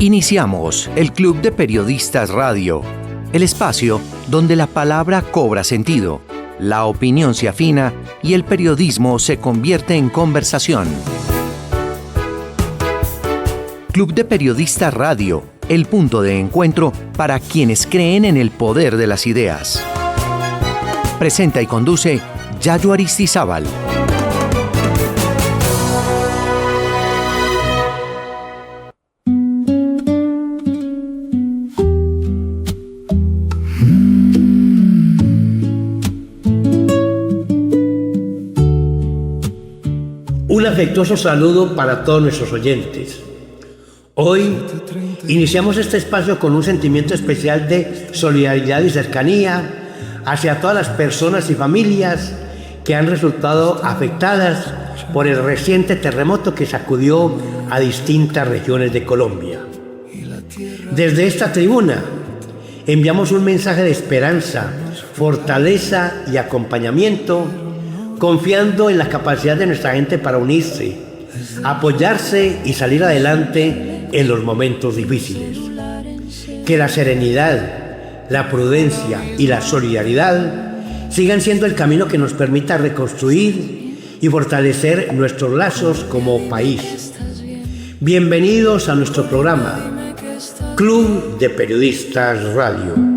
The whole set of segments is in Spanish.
Iniciamos el Club de Periodistas Radio, el espacio donde la palabra cobra sentido, la opinión se afina y el periodismo se convierte en conversación. Club de Periodistas Radio, el punto de encuentro para quienes creen en el poder de las ideas. Presenta y conduce Yayo Aristizábal. Un afectuoso saludo para todos nuestros oyentes. Hoy iniciamos este espacio con un sentimiento especial de solidaridad y cercanía hacia todas las personas y familias que han resultado afectadas por el reciente terremoto que sacudió a distintas regiones de Colombia. Desde esta tribuna enviamos un mensaje de esperanza, fortaleza y acompañamiento, confiando en la capacidad de nuestra gente para unirse, apoyarse y salir adelante en los momentos difíciles. Que la serenidad, la prudencia y la solidaridad sigan siendo el camino que nos permita reconstruir y fortalecer nuestros lazos como país. Bienvenidos a nuestro programa, Club de Periodistas Radio.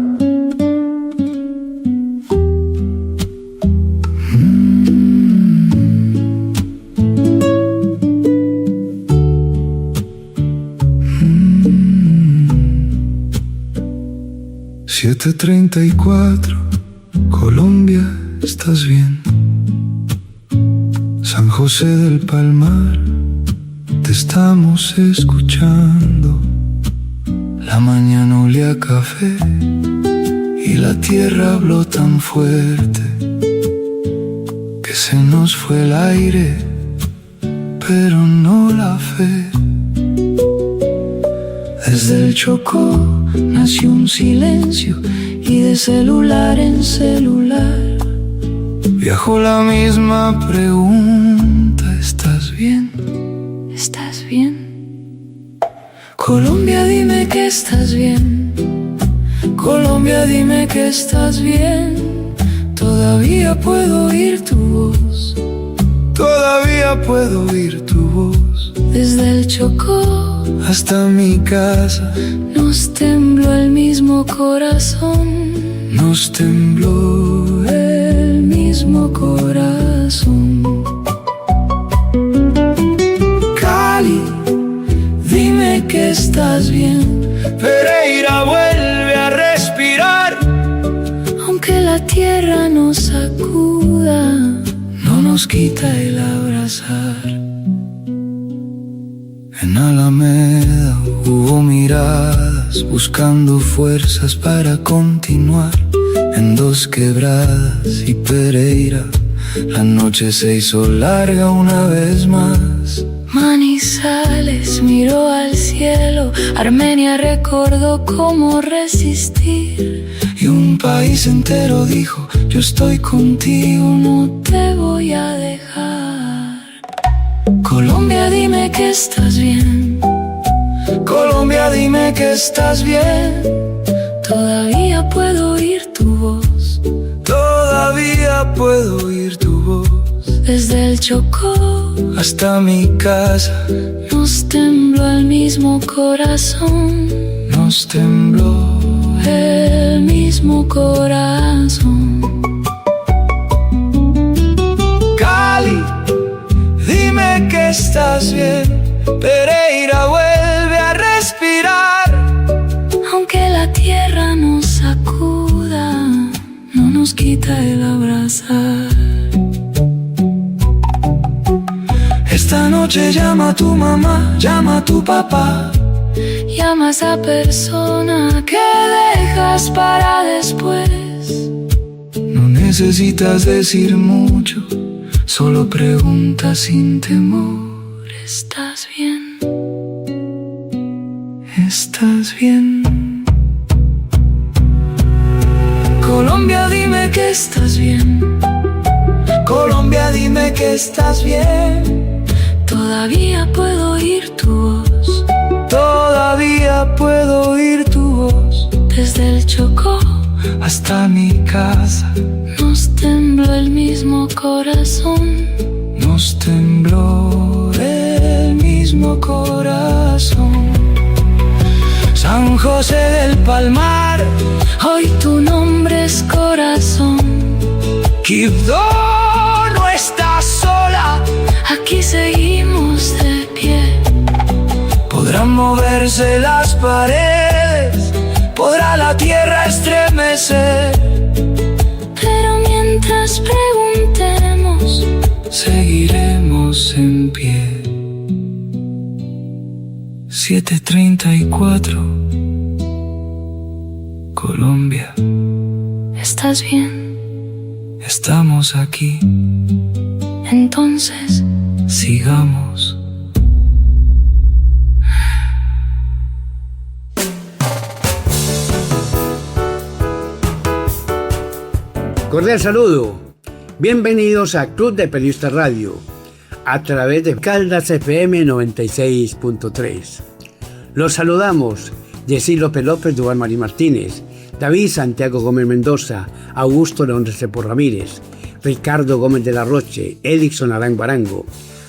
(7:34), Colombia, ¿estás bien? San José del Palmar, te estamos escuchando. La mañana olía a café y la tierra habló tan fuerte que se nos fue el aire, pero no la fe. Desde el Chocó nació un silencio y de celular en celular viajó la misma pregunta: ¿estás bien? ¿Estás bien? Colombia, dime que estás bien. Colombia, dime que estás bien. Todavía puedo oír tu voz. Todavía puedo oír tu voz. Desde el Chocó hasta mi casa nos tembló el mismo corazón. Nos tembló el mismo corazón. Cali, dime que estás bien. Pereira, vuelve a respirar. Aunque la tierra nos sacuda, no nos quita el abrazar. En Alameda hubo miradas buscando fuerzas para continuar. En Dos Quebradas y Pereira la noche se hizo larga una vez más. Manizales miró al cielo, Armenia recordó cómo resistir. Y un país entero dijo: yo estoy contigo, no te voy a dejar. Colombia, dime que estás bien. Colombia, dime que estás bien. Todavía puedo oír tu voz. Todavía puedo oír tu voz. Desde el Chocó hasta mi casa nos tembló el mismo corazón. Nos tembló el mismo corazón. Cali, dime que estás bien. Pereira, vuelve a respirar. Aunque la tierra nos sacuda, no nos quita el abrazar. Esta noche llama a tu mamá, llama a tu papá. Llama a esa persona que dejas para después. No necesitas decir mucho, solo pregunta sin temor: ¿estás bien? ¿Estás bien? Colombia, dime que estás bien. Colombia, dime que estás bien. Todavía puedo oír tu voz. Todavía puedo oír tu voz. Desde el Chocó Hasta mi casa nos tembló el mismo corazón. nos tembló el mismo corazón. San José del Palmar, Hoy tu nombre es corazón. Quibdó no está sola. Aquí seguimos de pie. Podrán moverse las paredes, podrá la tierra estremecer, Pero mientras preguntemos, seguiremos en pie. 7:34 Colombia, ¿estás bien? estamos aquí, Entonces, sigamos. Cordial saludo. Bienvenidos a Club de Periodistas Radio, a través de Caldas FM 96.3. Los saludamos, Jessy López López, Duván Marín Martínez, David Santiago Gómez Mendoza, Augusto León Restrepo Ramírez, Ricardo Gómez de la Roche, Edixon Arán Barango,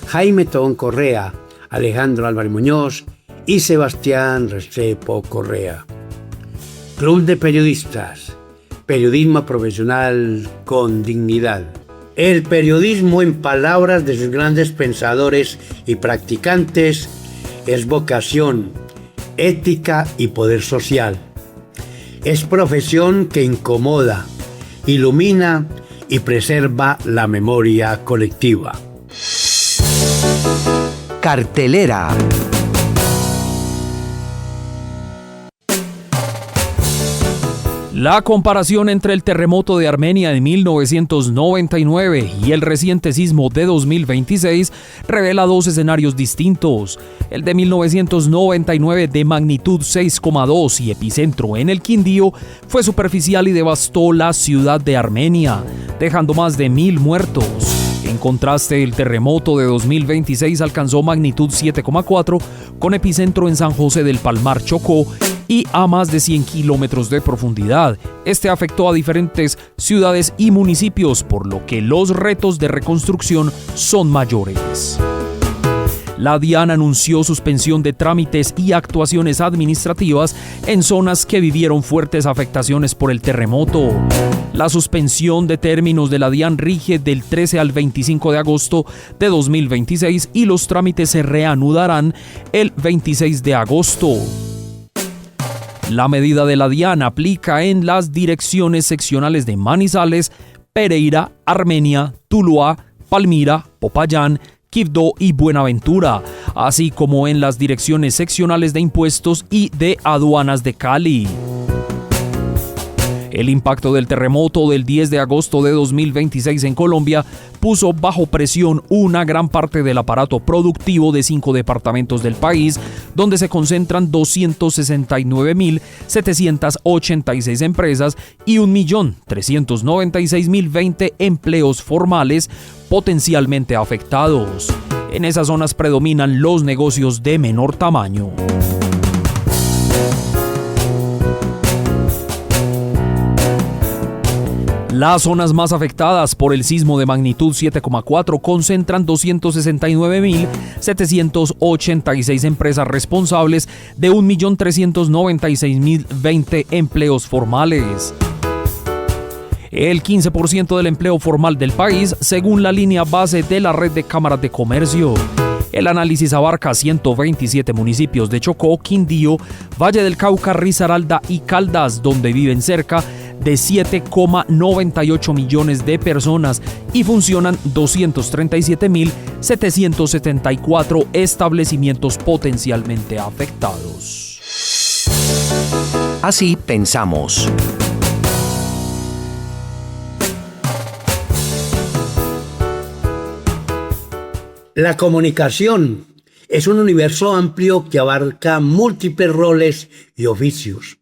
Jaime Tobón Correa, Alejandro Álvarez Muñoz y Sebastián Restrepo Correa. Club de Periodistas, periodismo profesional con dignidad. El periodismo, en palabras de sus grandes pensadores y practicantes, es vocación, ética y poder social. Es profesión que incomoda, ilumina y preserva la memoria colectiva. Cartelera. La comparación entre el terremoto de Armenia de 1999 y el reciente sismo de 2026 revela dos escenarios distintos. El de 1999, de magnitud 6,2 y epicentro en el Quindío, fue superficial y devastó la ciudad de Armenia, dejando más de 1.000 muertos. En contraste, el terremoto de 2026 alcanzó magnitud 7,4 con epicentro en San José del Palmar, Chocó, y a más de 100 kilómetros de profundidad. Este afectó a diferentes ciudades y municipios, por lo que los retos de reconstrucción son mayores. La DIAN anunció suspensión de trámites y actuaciones administrativas en zonas que vivieron fuertes afectaciones por el terremoto. La suspensión de términos de la DIAN rige del 13 al 25 de agosto de 2026 y los trámites se reanudarán el 26 de agosto. La medida de la DIAN aplica en las direcciones seccionales de Manizales, Pereira, Armenia, Tuluá, Palmira, Popayán, Quibdó y Buenaventura, así como en las direcciones seccionales de impuestos y de aduanas de Cali. El impacto del terremoto del 10 de agosto de 2026 en Colombia puso bajo presión una gran parte del aparato productivo de 5 departamentos del país, donde se concentran 269.786 empresas y 1.396.020 empleos formales potencialmente afectados. En esas zonas predominan los negocios de menor tamaño. Las zonas más afectadas por el sismo de magnitud 7,4 concentran 269.786 empresas responsables de 1.396.020 empleos formales. El 15% del empleo formal del país, según la línea base de la red de cámaras de comercio. El análisis abarca 127 municipios de Chocó, Quindío, Valle del Cauca, Risaralda y Caldas, donde viven cerca de 7,98 millones de personas y funcionan 237.774 establecimientos potencialmente afectados. Así pensamos. La comunicación es un universo amplio que abarca múltiples roles y oficios.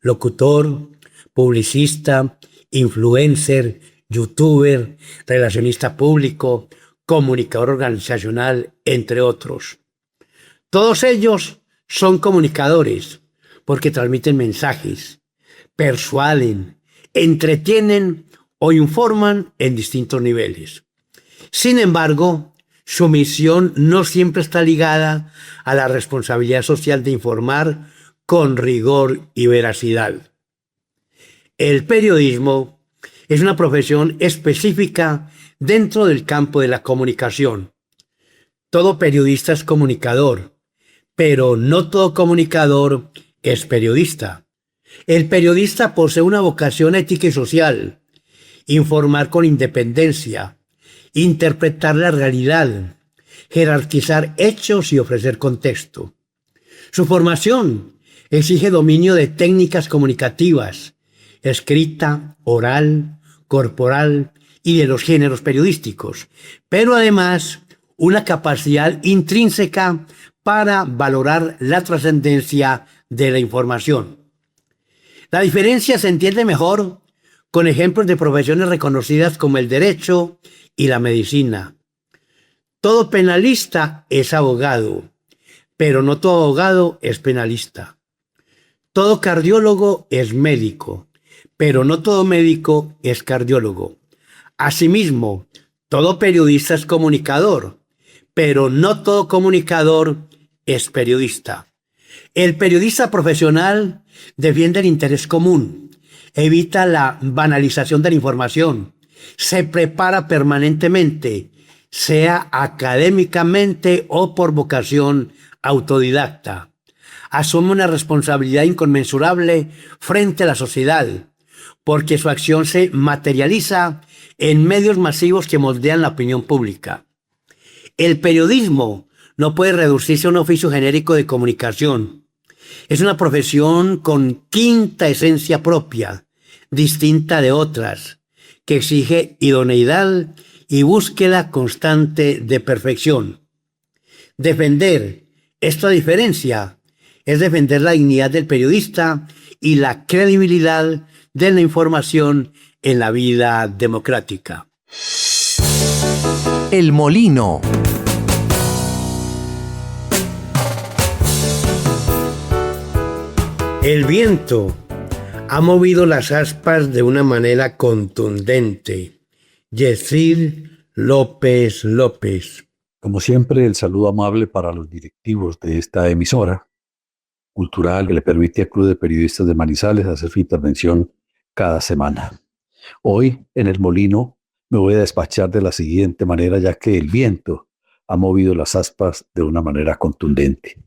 Locutor, publicista, influencer, youtuber, relacionista público, comunicador organizacional, entre otros. Todos ellos son comunicadores, porque transmiten mensajes, persuaden, entretienen o informan en distintos niveles. Sin embargo, su misión no siempre está ligada a la responsabilidad social de informar con rigor y veracidad. El periodismo es una profesión específica dentro del campo de la comunicación. Todo periodista es comunicador, pero no todo comunicador es periodista. El periodista posee una vocación ética y social: informar con independencia, interpretar la realidad, jerarquizar hechos y ofrecer contexto. Su formación exige dominio de técnicas comunicativas, escrita, oral, corporal y de los géneros periodísticos, pero además una capacidad intrínseca para valorar la trascendencia de la información. La diferencia se entiende mejor con ejemplos de profesiones reconocidas como el derecho y la medicina. Todo penalista es abogado, pero no todo abogado es penalista. Todo cardiólogo es médico, pero no todo médico es cardiólogo. Asimismo, todo periodista es comunicador, pero no todo comunicador es periodista. El periodista profesional defiende el interés común, evita la banalización de la información, se prepara permanentemente, sea académicamente o por vocación autodidacta. Asume una responsabilidad inconmensurable frente a la sociedad, porque su acción se materializa en medios masivos que moldean la opinión pública. El periodismo no puede reducirse a un oficio genérico de comunicación. Es una profesión con quinta esencia propia, distinta de otras, que exige idoneidad y búsqueda constante de perfección. Defender esta diferencia es defender la dignidad del periodista y la credibilidad de la información en la vida democrática. El Molino. El viento ha movido las aspas de una manera contundente. Yesir López López. Como siempre, el saludo amable para los directivos de esta emisora cultural que le permite al Club de Periodistas de Manizales hacer su intervención cada semana. Hoy, en El Molino, me voy a despachar de la siguiente manera, ya que el viento ha movido las aspas de una manera contundente.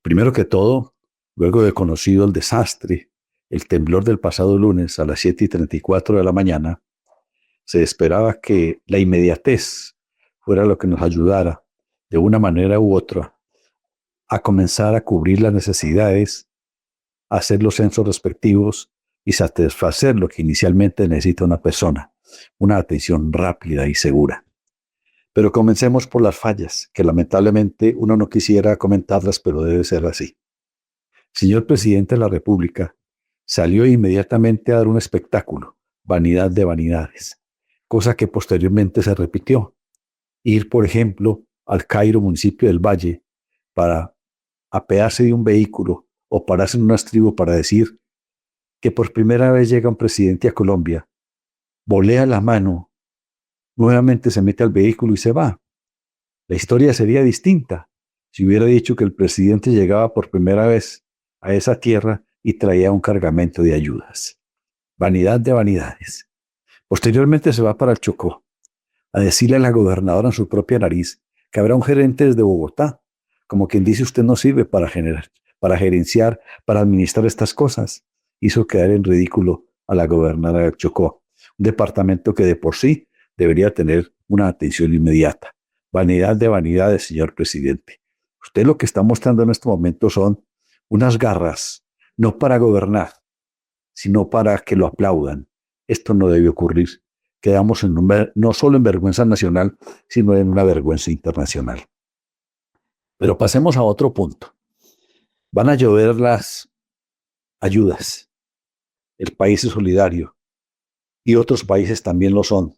Primero que todo, luego de conocido el desastre, el temblor del pasado lunes a las 7:34 de la mañana, se esperaba que la inmediatez fuera lo que nos ayudara, de una manera u otra, a comenzar a cubrir las necesidades, a hacer los censos respectivos y satisfacer lo que inicialmente necesita una persona, una atención rápida y segura. Pero comencemos por las fallas, que lamentablemente uno no quisiera comentarlas, pero debe ser así. El señor presidente de la República salió inmediatamente a dar un espectáculo, vanidad de vanidades, cosa que posteriormente se repitió. Ir, por ejemplo, al Cairo, municipio del Valle, para apearse de un vehículo o pararse en un estribo para decir que por primera vez llega un presidente a Colombia, volea la mano, nuevamente se mete al vehículo y se va. La historia sería distinta si hubiera dicho que el presidente llegaba por primera vez a esa tierra y traía un cargamento de ayudas. Vanidad de vanidades. Posteriormente se va para el Chocó a decirle a la gobernadora en su propia nariz que habrá un gerente desde Bogotá, como quien dice: usted no sirve para gerenciar, para administrar estas cosas. Hizo quedar en ridículo a la gobernadora del Chocó, un departamento que de por sí debería tener una atención inmediata. Vanidad de vanidades, señor presidente. Usted lo que está mostrando en este momento son unas garras, no para gobernar, sino para que lo aplaudan. Esto no debe ocurrir. Quedamos no solo en vergüenza nacional, sino en una vergüenza internacional. Pero pasemos a otro punto. Van a llover las ayudas. El país es solidario y otros países también lo son.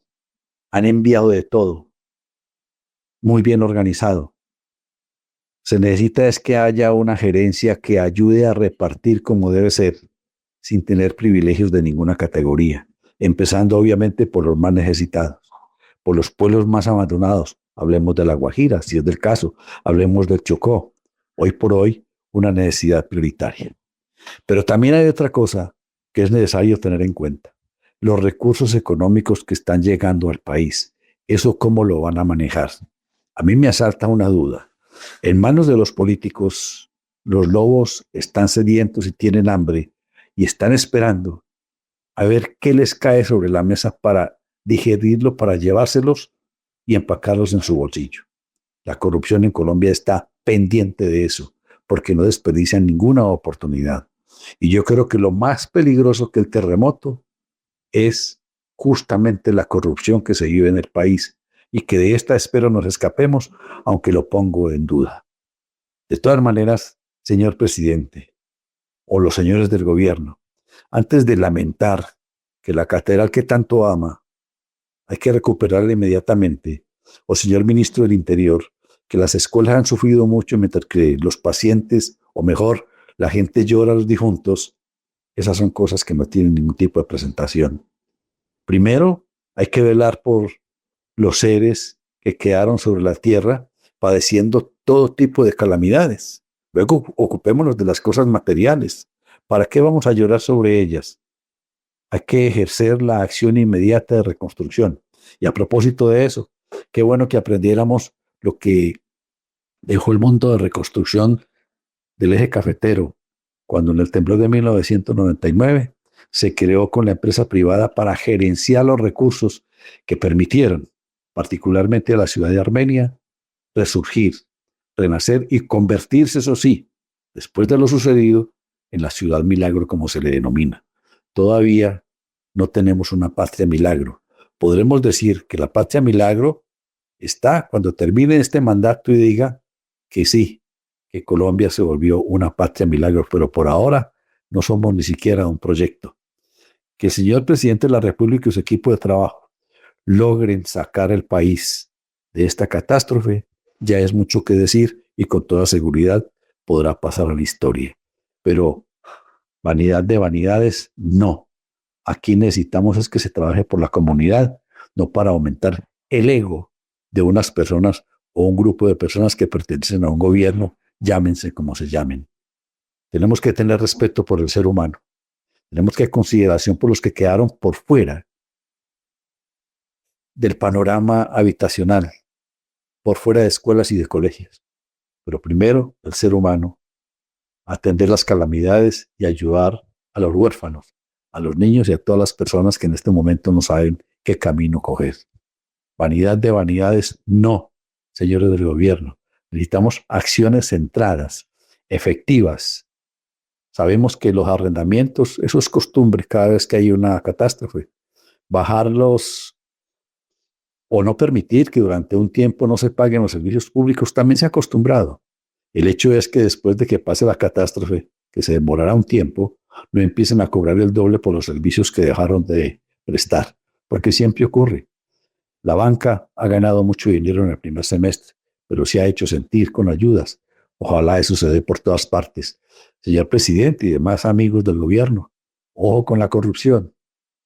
Han enviado de todo, muy bien organizado. Se necesita es que haya una gerencia que ayude a repartir como debe ser, sin tener privilegios de ninguna categoría, empezando obviamente por los más necesitados, por los pueblos más abandonados. Hablemos de La Guajira, si es del caso, hablemos del Chocó. Hoy por hoy, una necesidad prioritaria. Pero también hay otra cosa que es necesario tener en cuenta. Los recursos económicos que están llegando al país. ¿Eso cómo lo van a manejar? A mí me asalta una duda. En manos de los políticos, los lobos están sedientos y tienen hambre y están esperando a ver qué les cae sobre la mesa para digerirlo, para llevárselos y empacarlos en su bolsillo. La corrupción en Colombia está pendiente de eso, porque no desperdician ninguna oportunidad. Y yo creo que lo más peligroso que el terremoto es justamente la corrupción que se vive en el país y que de esta espero nos escapemos, aunque lo pongo en duda. De todas maneras, señor presidente, o los señores del gobierno, antes de lamentar que la catedral que tanto ama hay que recuperarla inmediatamente, o señor ministro del Interior, que las escuelas han sufrido mucho mientras que los pacientes, o mejor, la gente llora a los difuntos, esas son cosas que no tienen ningún tipo de presentación. Primero, hay que velar por los seres que quedaron sobre la tierra padeciendo todo tipo de calamidades. Luego, ocupémonos de las cosas materiales. ¿Para qué vamos a llorar sobre ellas? Hay que ejercer la acción inmediata de reconstrucción. Y a propósito de eso, qué bueno que aprendiéramos lo que dejó el mundo de reconstrucción del eje cafetero, cuando en el temblor de 1999 se creó con la empresa privada para gerenciar los recursos que permitieron, particularmente a la ciudad de Armenia, resurgir, renacer y convertirse, eso sí, después de lo sucedido, en la ciudad milagro, como se le denomina. Todavía no tenemos una patria milagro. Podremos decir que la patria milagro está cuando termine este mandato y diga que sí, que Colombia se volvió una patria milagro, pero por ahora no somos ni siquiera un proyecto. Que el señor presidente de la República y su equipo de trabajo logren sacar el país de esta catástrofe, ya es mucho que decir y con toda seguridad podrá pasar a la historia. Pero vanidad de vanidades, no. Aquí necesitamos es que se trabaje por la comunidad, no para aumentar el ego de unas personas o un grupo de personas que pertenecen a un gobierno, llámense como se llamen. Tenemos que tener respeto por el ser humano. Tenemos que tener consideración por los que quedaron por fuera del panorama habitacional, por fuera de escuelas y de colegios. Pero primero, el ser humano, atender las calamidades y ayudar a los huérfanos, a los niños y a todas las personas que en este momento no saben qué camino coger. Vanidad de vanidades, no, señores del gobierno. Necesitamos acciones centradas, efectivas. Sabemos que los arrendamientos, eso es costumbre cada vez que hay una catástrofe. Bajarlos o no permitir que durante un tiempo no se paguen los servicios públicos también se ha acostumbrado. El hecho es que después de que pase la catástrofe, que se demorará un tiempo, no empiecen a cobrar el doble por los servicios que dejaron de prestar, porque siempre ocurre. La banca ha ganado mucho dinero en el primer semestre, pero se ha hecho sentir con ayudas. Ojalá eso se dé por todas partes. Señor presidente y demás amigos del gobierno, ojo con la corrupción,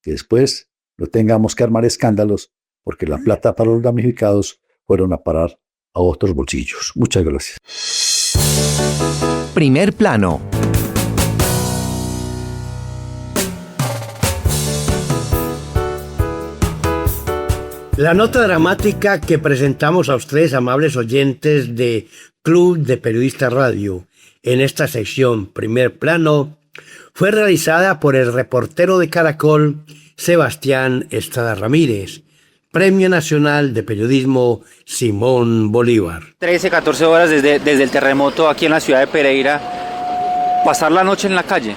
que después no tengamos que armar escándalos porque la plata para los damnificados fueron a parar a otros bolsillos. Muchas gracias. Primer plano. La nota dramática que presentamos a ustedes, amables oyentes de Club de Periodistas Radio, en esta sección Primer Plano, fue realizada por el reportero de Caracol, Sebastián Estrada Ramírez, Premio Nacional de Periodismo Simón Bolívar. 13, 14 horas desde el terremoto aquí en la ciudad de Pereira. ¿Pasar la noche en la calle?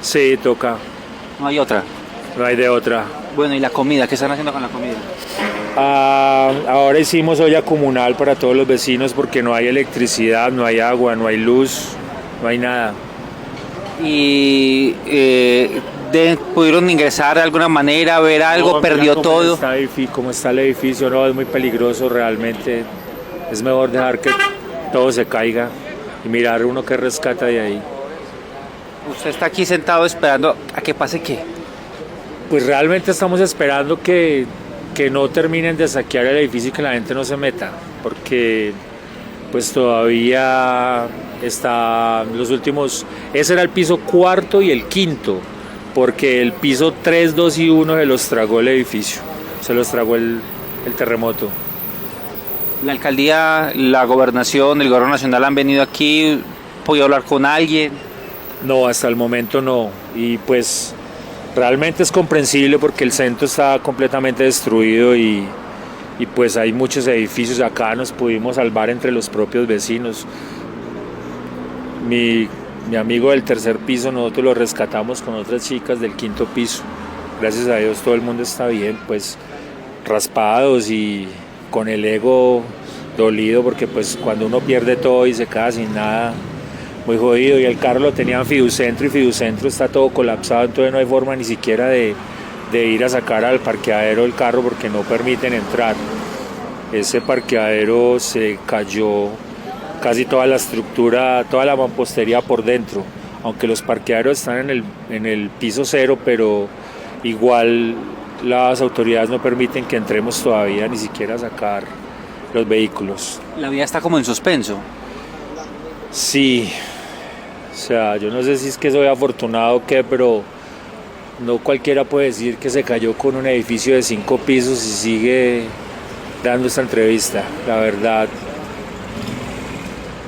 Sí, toca. No hay otra. No hay de otra. Bueno, ¿y la comida? ¿Qué están haciendo con la comida? Ahora hicimos olla comunal para todos los vecinos porque no hay electricidad, no hay agua, no hay luz, no hay nada. ¿Y pudieron ingresar de alguna manera, ver algo, No, perdió mira todo? Cómo está el edificio, no, es muy peligroso realmente. Es mejor dejar todo se caiga y mirar uno que rescata de ahí. Usted está aquí sentado esperando a que pase qué. Pues realmente estamos esperando que no terminen de saquear el edificio y que la gente no se meta, porque pues todavía está los últimos, ese era el piso cuarto y el quinto, porque el piso 3, 2 y 1 se los tragó el edificio, se los tragó el terremoto. La alcaldía, la gobernación, el gobierno nacional han venido aquí, ¿podido hablar con alguien? No, hasta el momento no, y pues realmente es comprensible porque el centro está completamente destruido y pues hay muchos edificios. Acá nos pudimos salvar entre los propios vecinos. Mi amigo del tercer piso, nosotros lo rescatamos con otras chicas del quinto piso. Gracias a Dios todo el mundo está bien, pues raspados y con el ego dolido porque pues cuando uno pierde todo y se queda sin nada, muy jodido. Y el carro lo tenía en Fiducentro y Fiducentro está todo colapsado, entonces no hay forma ni siquiera de ir a sacar al parqueadero el carro porque no permiten entrar. Ese parqueadero se cayó casi toda la estructura, toda la mampostería por dentro, aunque los parqueaderos están en el piso 0, pero igual las autoridades no permiten que entremos todavía ni siquiera a sacar los vehículos. La vida está como en suspenso. Sí, o sea, yo no sé si es que soy afortunado o qué, pero no cualquiera puede decir que se cayó con un edificio de 5 pisos y sigue dando esta entrevista. La verdad,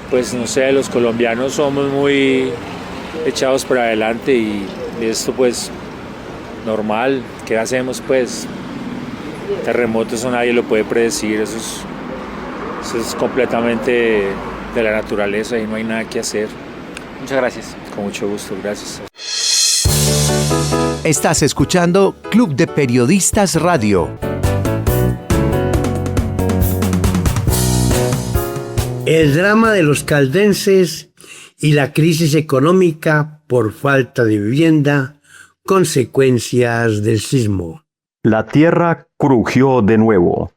pues no sé, los colombianos somos muy echados para adelante y esto pues normal. ¿Qué hacemos pues? Terremotos eso nadie lo puede predecir, eso es completamente de la naturaleza y no hay nada que hacer. Muchas gracias. Con mucho gusto, gracias. Estás escuchando Club de Periodistas Radio. El drama de los caldenses y la crisis económica por falta de vivienda, consecuencias del sismo. La tierra crujió de nuevo.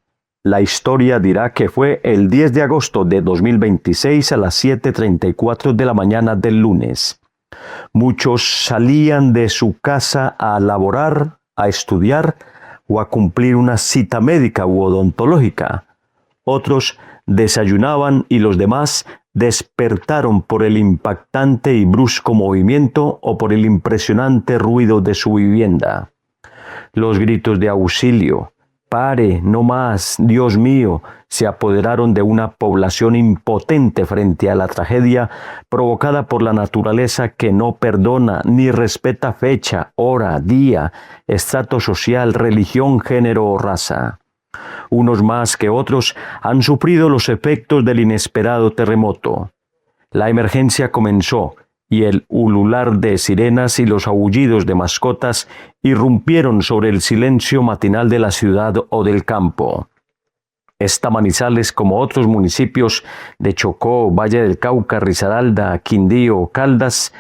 La historia dirá que fue el 10 de agosto de 2026 a las 7:34 de la mañana del lunes. Muchos salían de su casa a laborar, a estudiar o a cumplir una cita médica u odontológica. Otros desayunaban y los demás despertaron por el impactante y brusco movimiento o por el impresionante ruido de su vivienda. Los gritos de auxilio, pare, no más, Dios mío, se apoderaron de una población impotente frente a la tragedia provocada por la naturaleza que no perdona ni respeta fecha, hora, día, estrato social, religión, género o raza. Unos más que otros han sufrido los efectos del inesperado terremoto. La emergencia comenzó y el ulular de sirenas y los aullidos de mascotas irrumpieron sobre el silencio matinal de la ciudad o del campo. Esta Manizales, como otros municipios de Chocó, Valle del Cauca, Risaralda, Quindío, Caldas,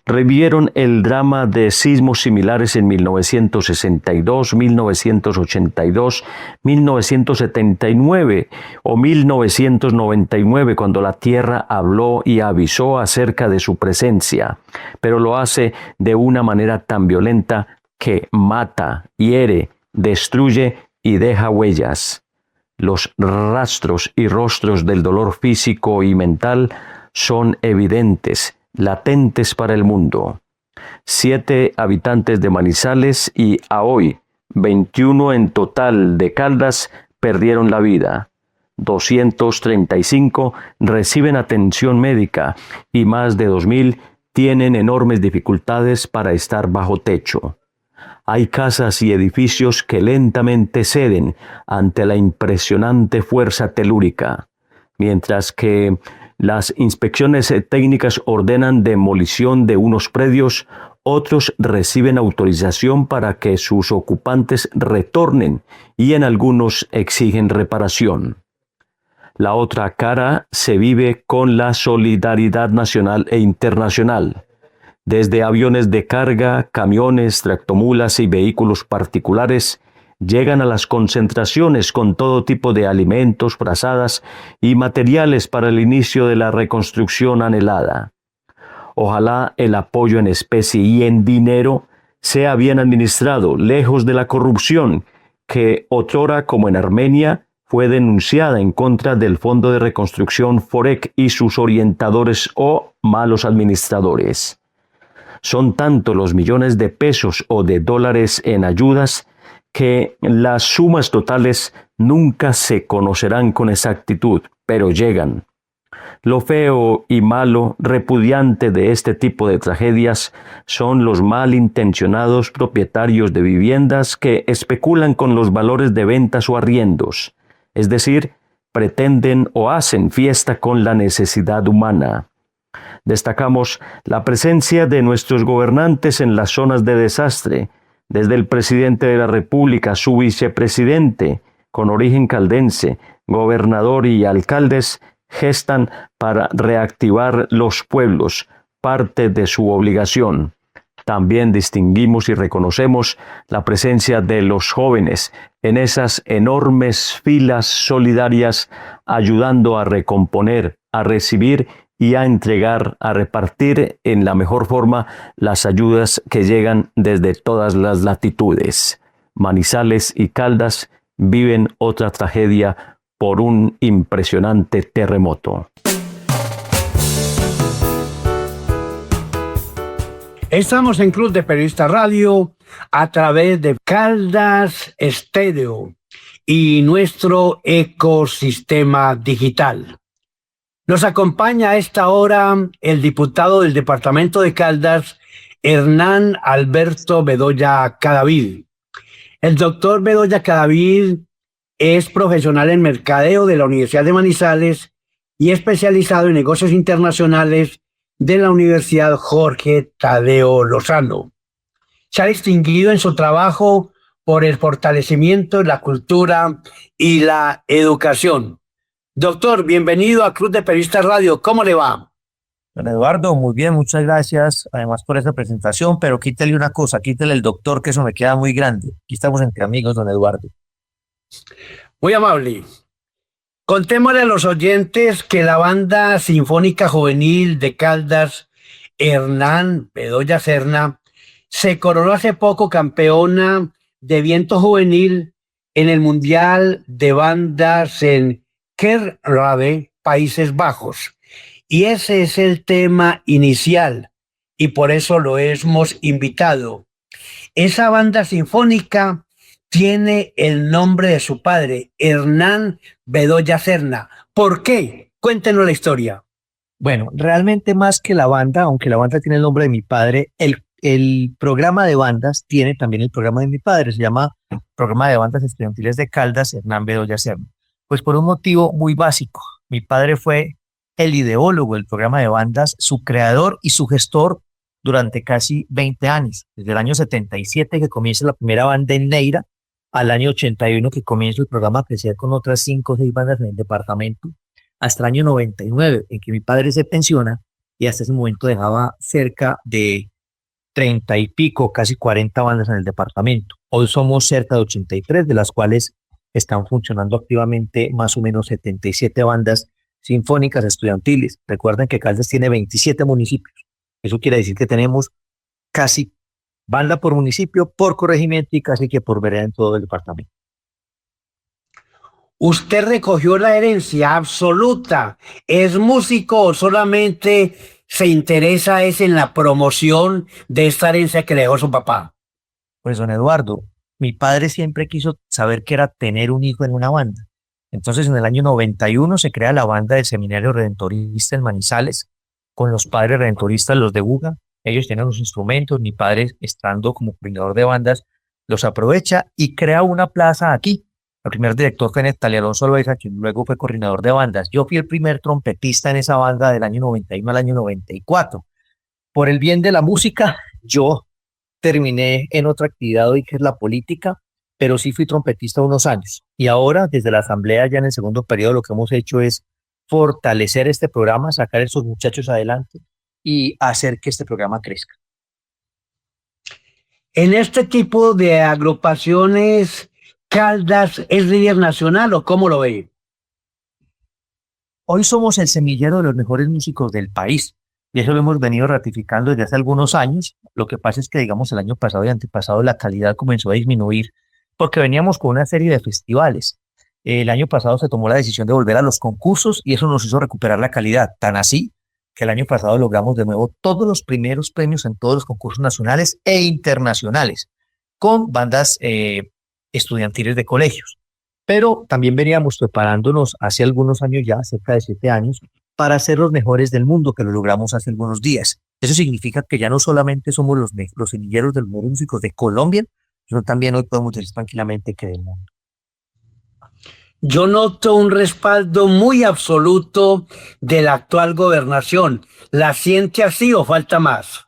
revivieron el drama de sismos similares en 1962, 1982, 1979 o 1999, cuando la Tierra habló y avisó acerca de su presencia, pero lo hace de una manera tan violenta que mata, hiere, destruye y deja huellas. Los rastros y rostros del dolor físico y mental son evidentes, latentes para el mundo. 7 habitantes de Manizales y a hoy 21 en total de Caldas perdieron la vida. 235 reciben atención médica y más de 2.000 tienen enormes dificultades para estar bajo techo. Hay casas y edificios que lentamente ceden ante la impresionante fuerza telúrica, mientras que las inspecciones técnicas ordenan demolición de unos predios, otros reciben autorización para que sus ocupantes retornen y en algunos exigen reparación. La otra cara se vive con la solidaridad nacional e internacional. Desde aviones de carga, camiones, tractomulas y vehículos particulares, llegan a las concentraciones con todo tipo de alimentos, frazadas y materiales para el inicio de la reconstrucción anhelada. Ojalá el apoyo en especie y en dinero sea bien administrado, lejos de la corrupción que otrora, como en Armenia, fue denunciada en contra del Fondo de Reconstrucción FOREC y sus orientadores o malos administradores. Son tantos los millones de pesos o de dólares en ayudas que las sumas totales nunca se conocerán con exactitud, pero llegan. Lo feo y malo, repudiante de este tipo de tragedias, son los malintencionados propietarios de viviendas que especulan con los valores de ventas o arriendos, es decir, pretenden o hacen fiesta con la necesidad humana. Destacamos la presencia de nuestros gobernantes en las zonas de desastre, desde el presidente de la República, su vicepresidente, con origen caldense, gobernador y alcaldes, gestan para reactivar los pueblos, parte de su obligación. También distinguimos y reconocemos la presencia de los jóvenes en esas enormes filas solidarias, ayudando a recomponer, a recibir y a entregar, a repartir en la mejor forma las ayudas que llegan desde todas las latitudes. Manizales y Caldas viven otra tragedia por un impresionante terremoto. Estamos en Club de Periodistas Radio a través de Caldas Estéreo y nuestro ecosistema digital. Nos acompaña a esta hora el diputado del departamento de Caldas, Hernán Alberto Bedoya Cadavid. El doctor Bedoya Cadavid es profesional en mercadeo de la Universidad de Manizales y especializado en negocios internacionales de la Universidad Jorge Tadeo Lozano. Se ha distinguido en su trabajo por el fortalecimiento de la cultura y la educación. Doctor, bienvenido a Club de Periodistas Radio. ¿Cómo le va? Don Eduardo, muy bien, muchas gracias además por esa presentación, pero quítele una cosa, quítele el doctor, que eso me queda muy grande. Aquí estamos entre amigos, don Eduardo. Muy amable. Contémosle a los oyentes que la Banda Sinfónica Juvenil de Caldas, Hernán Bedoya Serna, se coronó hace poco campeona de viento juvenil en el Mundial de Bandas en Kerkrade, Países Bajos. Y ese es el tema inicial, y por eso lo hemos invitado. Esa banda sinfónica tiene el nombre de su padre, Hernán Bedoya Serna. ¿Por qué? Cuéntenos la historia. Bueno, realmente más que la banda, aunque la banda tiene el nombre de mi padre, el programa de bandas tiene también el programa de mi padre. Se llama Programa de Bandas Estudiantiles de Caldas, Hernán Bedoya Serna. Pues por un motivo muy básico. Mi padre fue el ideólogo del programa de bandas, su creador y su gestor durante casi 20 años. Desde el año 77 que comienza la primera banda en Neira, al año 81 que comienza el programa a crecer con otras 5 o 6 bandas en el departamento, hasta el año 99 en que mi padre se pensiona y hasta ese momento dejaba cerca de 30 y pico, casi 40 bandas en el departamento. Hoy somos cerca de 83, de las cuales están funcionando activamente más o menos 77 bandas sinfónicas estudiantiles. Recuerden que Caldas tiene 27 municipios. Eso quiere decir que tenemos casi banda por municipio, por corregimiento y casi que por vereda en todo el departamento. ¿Usted recogió la herencia absoluta? ¿Es músico o solamente se interesa en la promoción de esta herencia que le dejó su papá? Pues don Eduardo, mi padre siempre quiso saber qué era tener un hijo en una banda. Entonces en el año 91 se crea la banda del Seminario Redentorista en Manizales, con los padres redentoristas, los de Buga. Ellos tienen los instrumentos, mi padre, estando como coordinador de bandas, los aprovecha y crea una plaza aquí. El primer director fue Natalia Alonso Loaiza, quien luego fue coordinador de bandas. Yo fui el primer trompetista en esa banda del año 91 al año 94. Por el bien de la música, yo terminé en otra actividad hoy que es la política, pero sí fui trompetista unos años. Y ahora, desde la asamblea, ya en el segundo periodo, lo que hemos hecho es fortalecer este programa, sacar a esos muchachos adelante y hacer que este programa crezca. En este tipo de agrupaciones ¿Caldas es líder nacional o cómo lo ve? Hoy somos el semillero de los mejores músicos del país y eso lo hemos venido ratificando desde hace algunos años. Lo que pasa es que, digamos, el año pasado y antepasado la calidad comenzó a disminuir porque veníamos con una serie de festivales. El año pasado se tomó la decisión de volver a los concursos y eso nos hizo recuperar la calidad. Tan así que el año pasado logramos de nuevo todos los primeros premios en todos los concursos nacionales e internacionales con bandas estudiantiles de colegios. Pero también veníamos preparándonos hace algunos años ya, cerca de 7 años, para ser los mejores del mundo, que lo logramos hace algunos días. Eso significa que ya no solamente somos los semilleros de los mejores músicos de Colombia, sino también hoy podemos decir tranquilamente que del mundo. Yo noto un respaldo muy absoluto de la actual gobernación. ¿La siente así o falta más?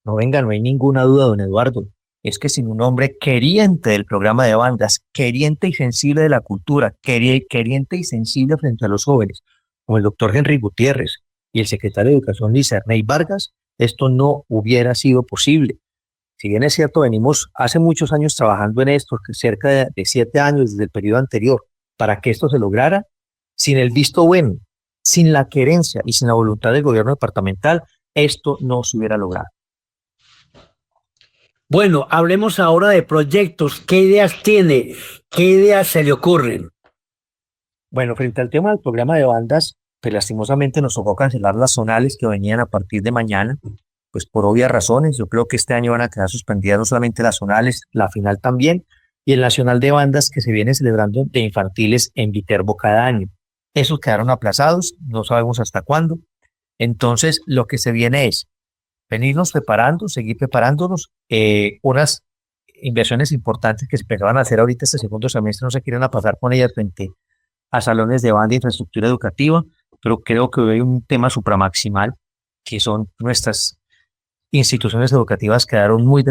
No venga, no hay ninguna duda, don Eduardo. Es que sin un hombre queriente del programa de bandas, queriente y sensible de la cultura, queriente y sensible frente a los jóvenes, como el doctor Henry Gutiérrez y el secretario de Educación Luis Ernei Vargas, esto no hubiera sido posible. Si bien es cierto, venimos hace muchos años trabajando en esto, cerca de 7 años desde el periodo anterior, para que esto se lograra, sin el visto bueno, sin la querencia y sin la voluntad del gobierno departamental, esto no se hubiera logrado. Bueno, hablemos ahora de proyectos. ¿Qué ideas tiene? ¿Qué ideas se le ocurren? Bueno, frente al tema del programa de bandas, pues lastimosamente nos tocó cancelar las zonales que venían a partir de mañana, pues por obvias razones. Yo creo que este año van a quedar suspendidas no solamente las zonales, la final también, y el Nacional de Bandas que se viene celebrando de infantiles en Viterbo cada año. Esos quedaron aplazados, no sabemos hasta cuándo. Entonces, lo que se viene es venirnos preparando, seguir preparándonos. Unas inversiones importantes que se empezaban a hacer ahorita este segundo semestre no se quieren a pasar con ellas frente a salones de banda e infraestructura educativa, pero creo que hoy hay un tema supramaximal que son nuestras instituciones educativas quedaron muy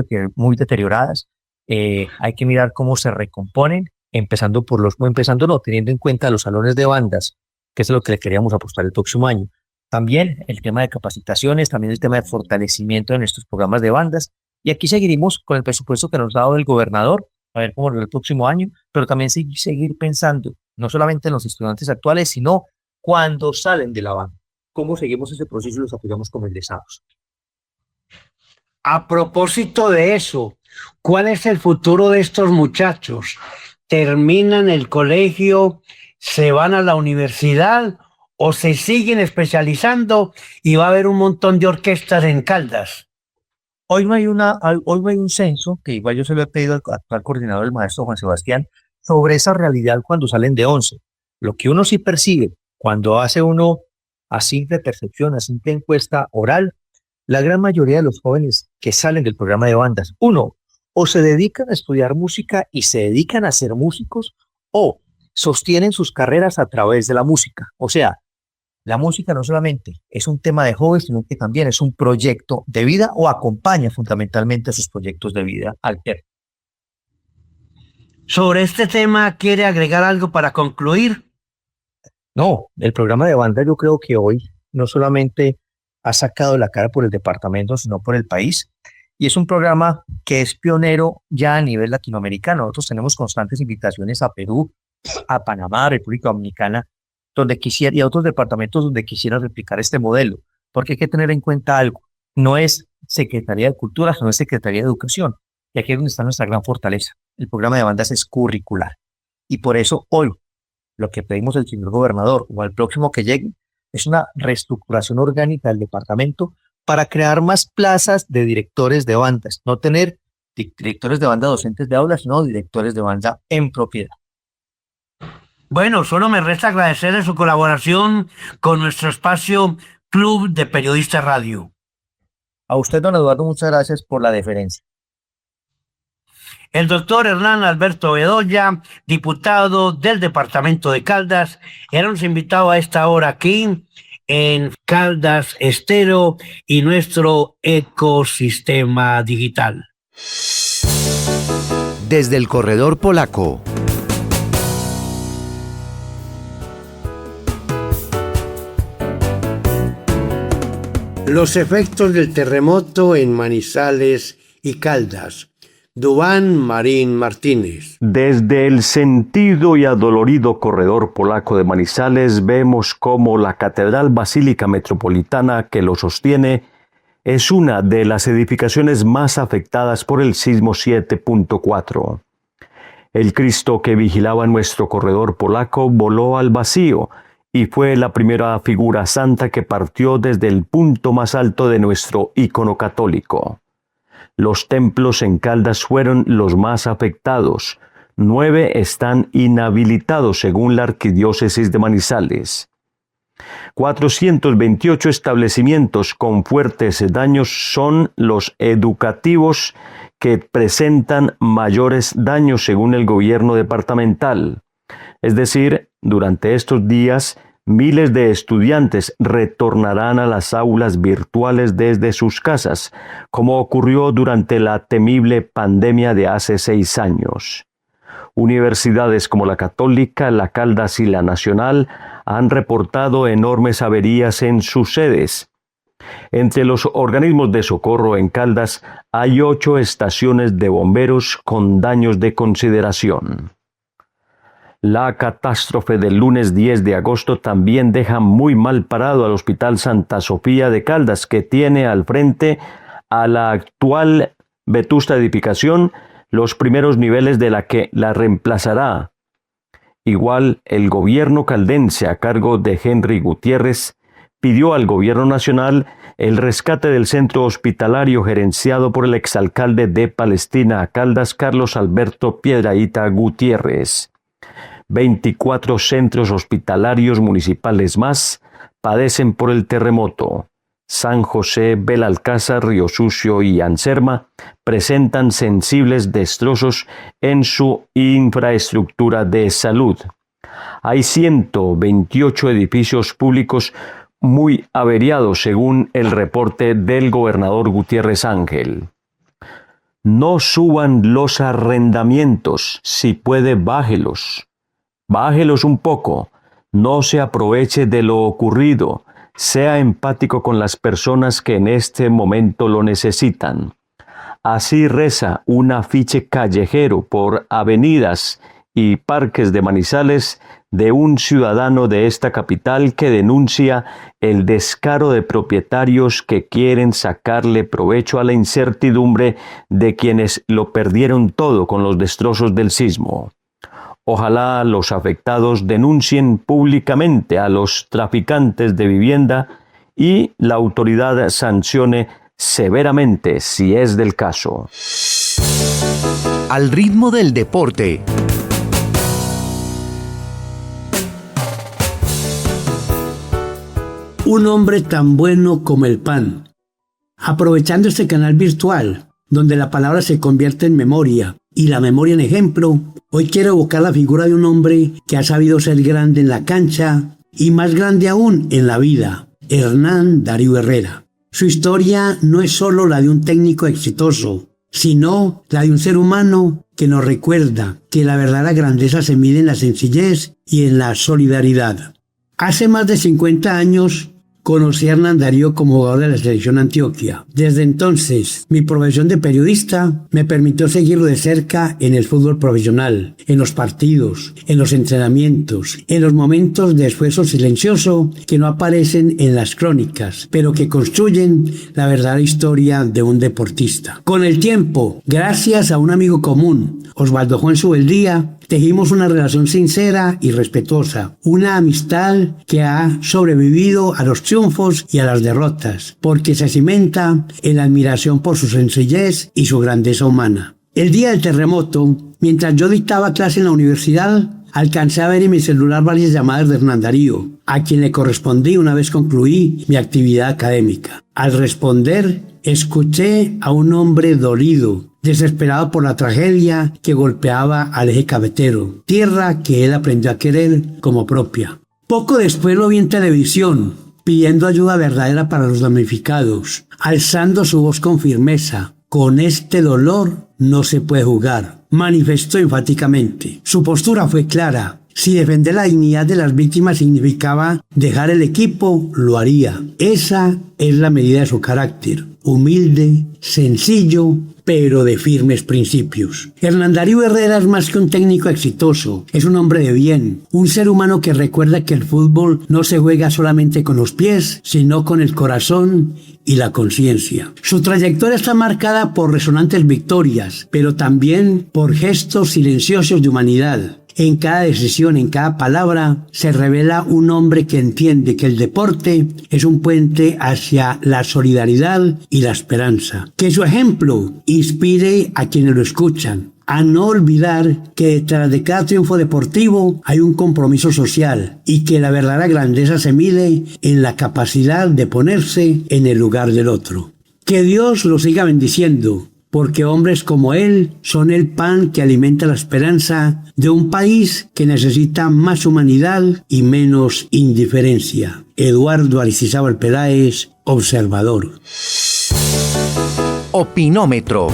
deterioradas. Hay que mirar cómo se recomponen, teniendo en cuenta los salones de bandas, que es lo que le queríamos apostar el próximo año. También el tema de capacitaciones, también el tema de fortalecimiento de nuestros programas de bandas. Y aquí seguiremos con el presupuesto que nos ha dado el gobernador, a ver cómo lo el próximo año, pero también seguir pensando, no solamente en los estudiantes actuales, sino cuando salen de la banda. ¿Cómo seguimos ese proceso y los apoyamos como egresados? A propósito de eso, ¿cuál es el futuro de estos muchachos? ¿Terminan el colegio, se van a la universidad o se siguen especializando y va a haber un montón de orquestas en Caldas? Hoy no hay un censo, que igual yo se lo he pedido al actual coordinador, el maestro Juan Sebastián, sobre esa realidad cuando salen de 11. Lo que uno sí percibe cuando hace uno a simple percepción, a simple encuesta oral, la gran mayoría de los jóvenes que salen del programa de bandas, uno, o se dedican a estudiar música y se dedican a ser músicos, o sostienen sus carreras a través de la música. O sea, la música no solamente es un tema de jóvenes, sino que también es un proyecto de vida o acompaña fundamentalmente a sus proyectos de vida alternos. Sobre este tema, ¿quiere agregar algo para concluir? No, el programa de banda yo creo que hoy no solamente ha sacado la cara por el departamento, sino por el país. Y es un programa que es pionero ya a nivel latinoamericano. Nosotros tenemos constantes invitaciones a Perú, a Panamá, a República Dominicana, y a otros departamentos donde quisieran replicar este modelo. Porque hay que tener en cuenta algo. No es Secretaría de Cultura, sino es Secretaría de Educación. Y aquí es donde está nuestra gran fortaleza. El programa de bandas es curricular. Y por eso hoy lo que pedimos al señor gobernador o al próximo que llegue es una reestructuración orgánica del departamento para crear más plazas de directores de bandas, no tener directores de banda docentes de aulas, sino directores de banda en propiedad. Bueno, solo me resta agradecerle su colaboración con nuestro espacio Club de Periodistas Radio. A usted, don Eduardo, muchas gracias por la deferencia. El doctor Hernán Alberto Bedoya, diputado del departamento de Caldas, era nuestro invitado a esta hora aquí en Caldas Estéreo y nuestro ecosistema digital. Desde el corredor polaco. Los efectos del terremoto en Manizales y Caldas. Duván Marín Martínez. Desde el sentido y adolorido corredor polaco de Manizales vemos cómo la Catedral Basílica Metropolitana que lo sostiene es una de las edificaciones más afectadas por el sismo 7.4. El Cristo que vigilaba nuestro corredor polaco voló al vacío y fue la primera figura santa que partió desde el punto más alto de nuestro ícono católico. Los templos en Caldas fueron los más afectados. 9 están inhabilitados según la Arquidiócesis de Manizales. 428 establecimientos con fuertes daños son los educativos que presentan mayores daños según el gobierno departamental. Es decir, durante estos días, miles de estudiantes retornarán a las aulas virtuales desde sus casas, como ocurrió durante la temible pandemia de hace 6 años. Universidades como la Católica, la Caldas y la Nacional han reportado enormes averías en sus sedes. Entre los organismos de socorro en Caldas hay 8 estaciones de bomberos con daños de consideración. La catástrofe del lunes 10 de agosto también deja muy mal parado al Hospital Santa Sofía de Caldas, que tiene al frente a la actual vetusta edificación los primeros niveles de la que la reemplazará. Igual, el gobierno caldense a cargo de Henry Gutiérrez pidió al gobierno nacional el rescate del centro hospitalario gerenciado por el exalcalde de Palestina a Caldas, Carlos Alberto Piedrahíta Gutiérrez. 24 centros hospitalarios municipales más padecen por el terremoto. San José, Belalcázar, Río Sucio y Anserma presentan sensibles destrozos en su infraestructura de salud. Hay 128 edificios públicos muy averiados según el reporte del gobernador Gutiérrez Ángel. No suban los arrendamientos, si puede bájelos. Bájelos un poco, no se aproveche de lo ocurrido, sea empático con las personas que en este momento lo necesitan. Así reza un afiche callejero por avenidas y parques de Manizales de un ciudadano de esta capital que denuncia el descaro de propietarios que quieren sacarle provecho a la incertidumbre de quienes lo perdieron todo con los destrozos del sismo. Ojalá los afectados denuncien públicamente a los traficantes de vivienda y la autoridad sancione severamente si es del caso. Al ritmo del deporte. Un hombre tan bueno como el pan. Aprovechando este canal virtual, donde la palabra se convierte en memoria y la memoria en ejemplo, hoy quiero evocar la figura de un hombre que ha sabido ser grande en la cancha y más grande aún en la vida, Hernán Darío Herrera. Su historia no es solo la de un técnico exitoso, sino la de un ser humano que nos recuerda que la verdadera grandeza se mide en la sencillez y en la solidaridad. Hace más de 50 años conocí a Hernán Darío como jugador de la selección Antioquia. Desde entonces, mi profesión de periodista me permitió seguirlo de cerca en el fútbol profesional, en los partidos, en los entrenamientos, en los momentos de esfuerzo silencioso que no aparecen en las crónicas, pero que construyen la verdadera historia de un deportista. Con el tiempo, gracias a un amigo común, Osvaldo Juan Subeldía, tejimos una relación sincera y respetuosa, una amistad que ha sobrevivido a los triunfos y a las derrotas, porque se cimenta en la admiración por su sencillez y su grandeza humana. El día del terremoto, mientras yo dictaba clase en la universidad, alcancé a ver en mi celular varias llamadas de Hernán Darío, a quien le correspondí una vez concluí mi actividad académica. Al responder, escuché a un hombre dolido, desesperado por la tragedia que golpeaba al eje cafetero, tierra que él aprendió a querer como propia. Poco después lo vi en televisión, pidiendo ayuda verdadera para los damnificados, alzando su voz con firmeza. Con este dolor no se puede jugar, manifestó enfáticamente. Su postura fue clara: Si defender la dignidad de las víctimas significaba dejar el equipo, lo haría. Esa es la medida de su carácter. Humilde, sencillo, pero de firmes principios. Hernán Darío Herrera es más que un técnico exitoso, es un hombre de bien, un ser humano que recuerda que el fútbol no se juega solamente con los pies, sino con el corazón y la conciencia. Su trayectoria está marcada por resonantes victorias, pero también por gestos silenciosos de humanidad. En cada decisión, en cada palabra, se revela un hombre que entiende que el deporte es un puente hacia la solidaridad y la esperanza. Que su ejemplo inspire a quienes lo escuchan a no olvidar que detrás de cada triunfo deportivo hay un compromiso social y que la verdadera grandeza se mide en la capacidad de ponerse en el lugar del otro. Que Dios lo siga bendiciendo, porque hombres como él son el pan que alimenta la esperanza de un país que necesita más humanidad y menos indiferencia. Eduardo Aristizábal Peláez, Observador. Opinómetro.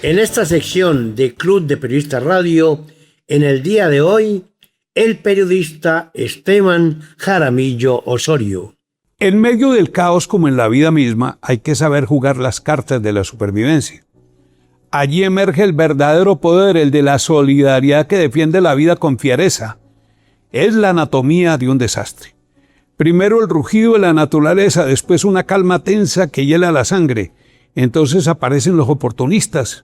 En esta sección de Club de Periodistas Radio, en el día de hoy, el periodista Esteban Jaramillo Osorio. En medio del caos como en la vida misma, hay que saber jugar las cartas de la supervivencia. Allí emerge el verdadero poder, el de la solidaridad que defiende la vida con fiereza. Es la anatomía de un desastre. Primero el rugido de la naturaleza, después una calma tensa que hiela la sangre. Entonces aparecen los oportunistas,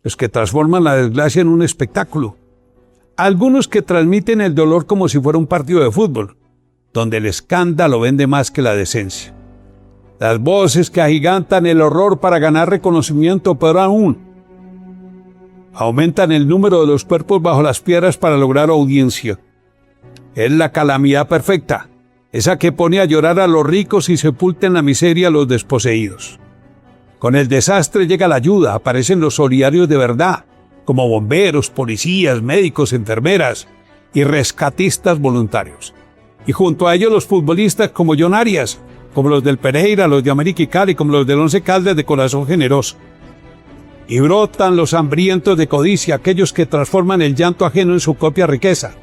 los que transforman la desgracia en un espectáculo. Algunos que transmiten el dolor como si fuera un partido de fútbol, donde el escándalo vende más que la decencia. Las voces que agigantan el horror para ganar reconocimiento, pero aún aumentan el número de los cuerpos bajo las piedras para lograr audiencia. Es la calamidad perfecta, esa que pone a llorar a los ricos y sepulta en la miseria a los desposeídos. Con el desastre llega la ayuda, aparecen los solidarios de verdad, como bomberos, policías, médicos, enfermeras y rescatistas voluntarios. Y junto a ellos los futbolistas como John Arias, como los del Pereira, los de América y Cali, como los del Once Caldas de corazón generoso. Y brotan los hambrientos de codicia, aquellos que transforman el llanto ajeno en su propia riqueza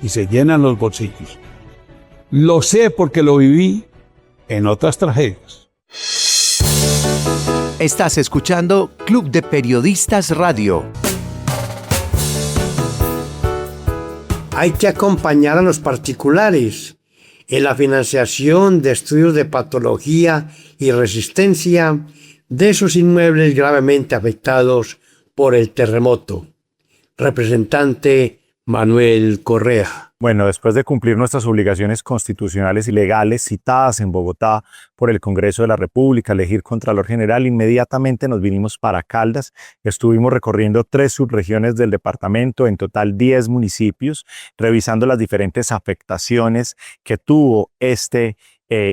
y se llenan los bolsillos. Lo sé porque lo viví en otras tragedias. Estás escuchando Club de Periodistas Radio. Hay que acompañar a los particulares en la financiación de estudios de patología y resistencia de sus inmuebles gravemente afectados por el terremoto. Representante Manuel Correa. Bueno, después de cumplir nuestras obligaciones constitucionales y legales citadas en Bogotá por el Congreso de la República, elegir Contralor General, inmediatamente nos vinimos para Caldas. Estuvimos recorriendo 3 subregiones del departamento, en total 10 municipios, revisando las diferentes afectaciones que tuvo este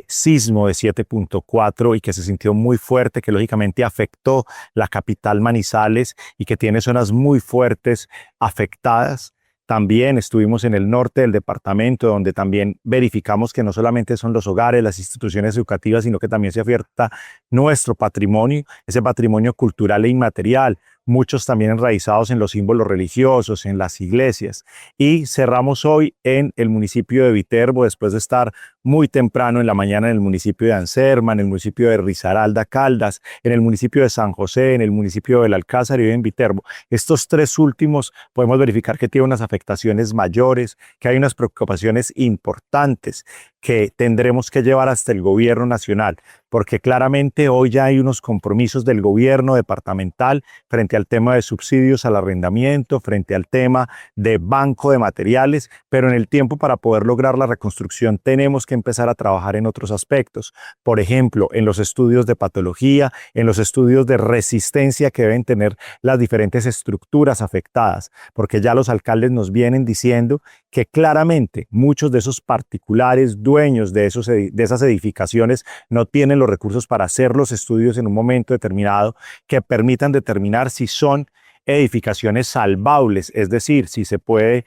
sismo de 7.4 y que se sintió muy fuerte, que lógicamente afectó la capital Manizales y que tiene zonas muy fuertes afectadas. También estuvimos en el norte del departamento, donde también verificamos que no solamente son los hogares, las instituciones educativas, sino que también se afecta nuestro patrimonio, ese patrimonio cultural e inmaterial, muchos también enraizados en los símbolos religiosos, en las iglesias. Y cerramos hoy en el municipio de Viterbo, después de estar muy temprano en la mañana en el municipio de Anserma, en el municipio de Risaralda, Caldas, en el municipio de San José, en el municipio del Alcázar y hoy en Viterbo. Estos 3 últimos podemos verificar que tienen unas afectaciones mayores, que hay unas preocupaciones importantes que tendremos que llevar hasta el gobierno nacional, porque claramente hoy ya hay unos compromisos del gobierno departamental frente al tema de subsidios al arrendamiento, frente al tema de banco de materiales, pero en el tiempo para poder lograr la reconstrucción tenemos que empezar a trabajar en otros aspectos, por ejemplo, en los estudios de patología, en los estudios de resistencia que deben tener las diferentes estructuras afectadas, porque ya los alcaldes nos vienen diciendo que claramente muchos de esos particulares dueños de esas edificaciones no tienen los recursos para hacer los estudios en un momento determinado que permitan determinar si son edificaciones salvables, es decir, si se puede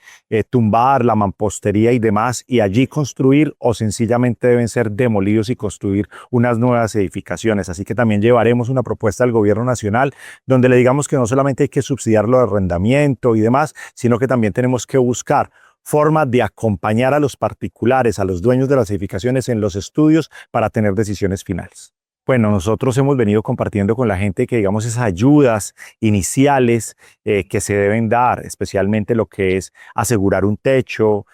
tumbar la mampostería y demás y allí construir, o sencillamente deben ser demolidos y construir unas nuevas edificaciones. Así que también llevaremos una propuesta al gobierno nacional donde le digamos que no solamente hay que subsidiar lo de arrendamiento y demás, sino que también tenemos que buscar formas de acompañar a los particulares, a los dueños de las edificaciones en los estudios para tener decisiones finales. Bueno, nosotros hemos venido compartiendo con la gente que, digamos, esas ayudas iniciales que se deben dar, especialmente lo que es asegurar un techo,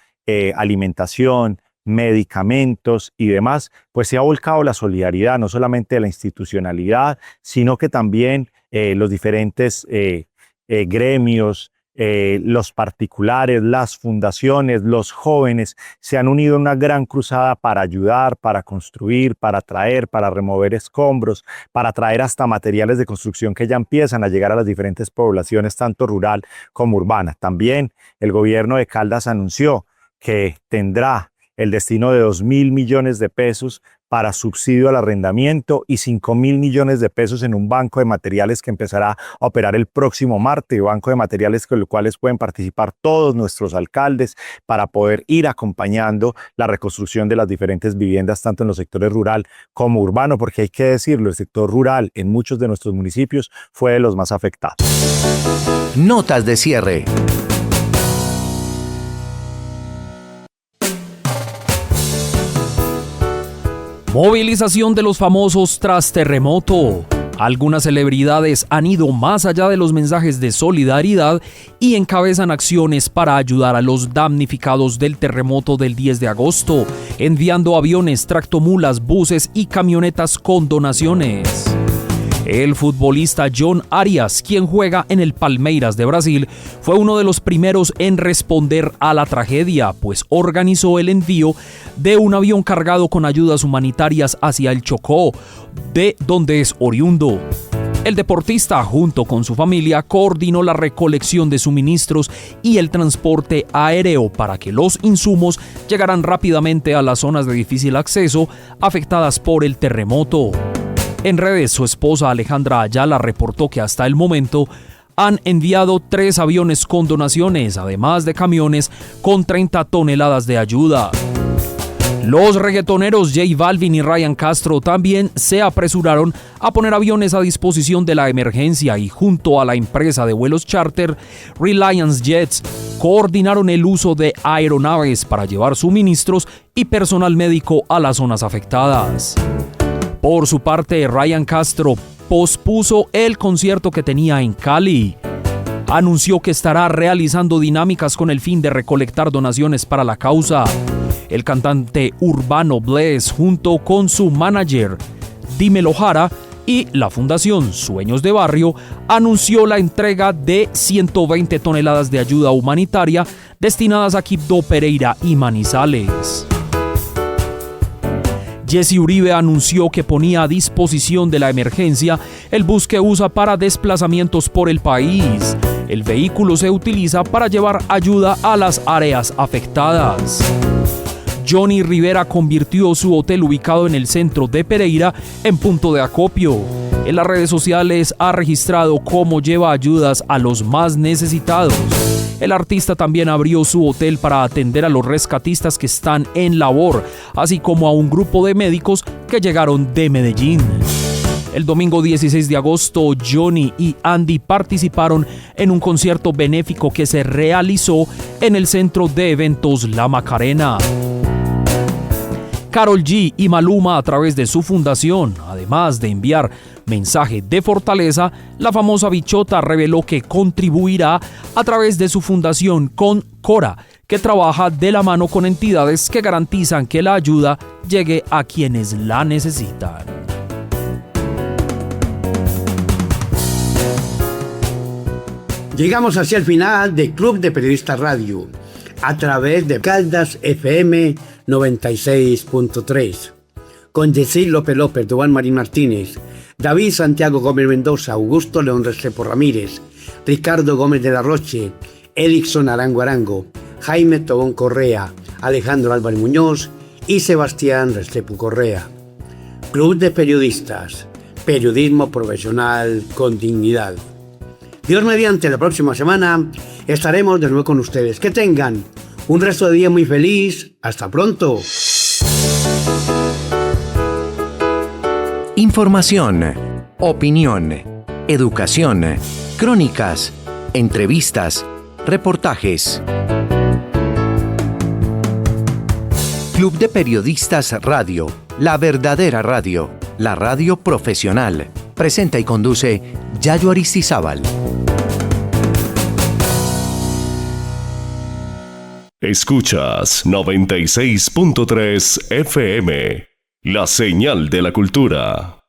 alimentación, medicamentos y demás, pues se ha volcado la solidaridad, no solamente de la institucionalidad, sino que también los diferentes gremios, los particulares, las fundaciones, los jóvenes se han unido en una gran cruzada para ayudar, para construir, para traer, para remover escombros, para traer hasta materiales de construcción que ya empiezan a llegar a las diferentes poblaciones, tanto rural como urbana. También el gobierno de Caldas anunció que tendrá el destino de 2.000 millones de pesos para subsidio al arrendamiento y 5.000 millones de pesos en un banco de materiales que empezará a operar el próximo martes, banco de materiales con los cuales pueden participar todos nuestros alcaldes para poder ir acompañando la reconstrucción de las diferentes viviendas, tanto en los sectores rural como urbano, porque hay que decirlo, el sector rural en muchos de nuestros municipios fue de los más afectados. Notas de cierre. Movilización de los famosos tras terremoto. Algunas celebridades han ido más allá de los mensajes de solidaridad y encabezan acciones para ayudar a los damnificados del terremoto del 10 de agosto, enviando aviones, tractomulas, buses y camionetas con donaciones. El futbolista John Arias, quien juega en el Palmeiras de Brasil, fue uno de los primeros en responder a la tragedia, pues organizó el envío de un avión cargado con ayudas humanitarias hacia el Chocó, de donde es oriundo. El deportista, junto con su familia, coordinó la recolección de suministros y el transporte aéreo para que los insumos llegaran rápidamente a las zonas de difícil acceso afectadas por el terremoto. En redes, su esposa Alejandra Ayala reportó que hasta el momento han enviado 3 aviones con donaciones, además de camiones con 30 toneladas de ayuda. Los reggaetoneros J Balvin y Ryan Castro también se apresuraron a poner aviones a disposición de la emergencia y junto a la empresa de vuelos charter Reliance Jets coordinaron el uso de aeronaves para llevar suministros y personal médico a las zonas afectadas. Por su parte, Ryan Castro pospuso el concierto que tenía en Cali. Anunció que estará realizando dinámicas con el fin de recolectar donaciones para la causa. El cantante urbano Bless, junto con su manager Dímelo Jara y la fundación Sueños de Barrio, anunció la entrega de 120 toneladas de ayuda humanitaria destinadas a Quibdó, Pereira y Manizales. Jesse Uribe anunció que ponía a disposición de la emergencia el bus que usa para desplazamientos por el país. El vehículo se utiliza para llevar ayuda a las áreas afectadas. Johnny Rivera convirtió su hotel ubicado en el centro de Pereira en punto de acopio. En las redes sociales ha registrado cómo lleva ayudas a los más necesitados. El artista también abrió su hotel para atender a los rescatistas que están en labor, así como a un grupo de médicos que llegaron de Medellín. El domingo 16 de agosto, Johnny y Andy participaron en un concierto benéfico que se realizó en el centro de eventos La Macarena. Karol G y Maluma, a través de su fundación, además de enviar mensaje de fortaleza, la famosa bichota reveló que contribuirá a través de su fundación con Cora, que trabaja de la mano con entidades que garantizan que la ayuda llegue a quienes la necesitan. Llegamos hacia el final del Club de Periodistas Radio, a través de Caldas FM 96.3, con Yesid López López, Duván Marín Martínez, David Santiago Gómez Mendoza, Augusto León Restrepo Ramírez, Ricardo Gómez de la Roche, Erickson Arango Arango, Jaime Tobón Correa, Alejandro Álvarez Muñoz y Sebastián Restrepo Correa. Club de Periodistas, periodismo profesional con dignidad. Dios mediante, la próxima semana estaremos de nuevo con ustedes. Que tengan un resto de día muy feliz. Hasta pronto. Información, opinión, educación, crónicas, entrevistas, reportajes. Club de Periodistas Radio, la verdadera radio, la radio profesional. Presenta y conduce Yayo Aristizábal. Escuchas 96.3 FM, la señal de la cultura.